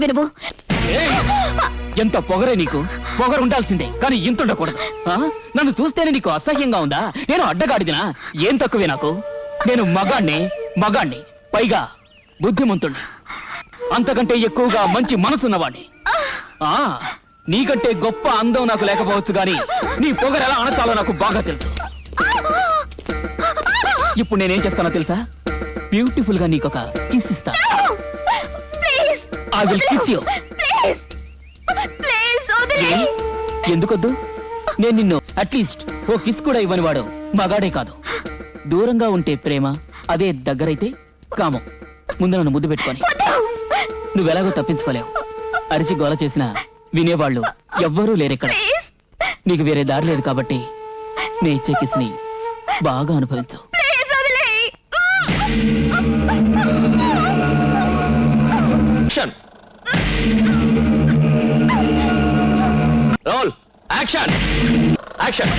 వినువు. ఎంత పొగరే నీకు. పొగరు ఉండాల్సిందే కానీ ఇంత ఉండకూడదు. నన్ను చూస్తేనే నీకు అసహ్యంగా ఉందా? నేను అడ్డగాడిదినా? ఏం తక్కువే నాకు. నేను మగాణ్ణి పైగా బుద్ధిమంతుణ్ణి, అంతకంటే ఎక్కువగా మంచి మనసున్నవాణ్ణి. నీకంటే గొప్ప అందం నాకు లేకపోవచ్చు గాని నీ పొగరు ఎలా అణచాలో నాకు బాగా తెలుసు. ఇప్పుడు నేనేం చేస్తానో తెలుసా? బ్యూటిఫుల్ గా నీకొక కిస్ ఇస్తా. I will kiss you. ఎందుకొద్దు? నేను నిన్ను అట్లీస్ట్ ఓ కిస్ కూడా ఇవ్వని వాడు మగాడే కాదు. దూరంగా ఉంటే ప్రేమ, అదే దగ్గరైతే కామం. ముందు నన్ను ముద్దు పెట్టుకొని. నువ్వెలాగో తప్పించుకోలేవు. అరిచి గోల చేసినా వినేవాళ్ళు ఎవ్వరూ లేరెక్కడ. నీకు వేరే దారి లేదు కాబట్టి నీ ఇచ్చే కిస్ ని బాగా అనుభవించు. Role action action.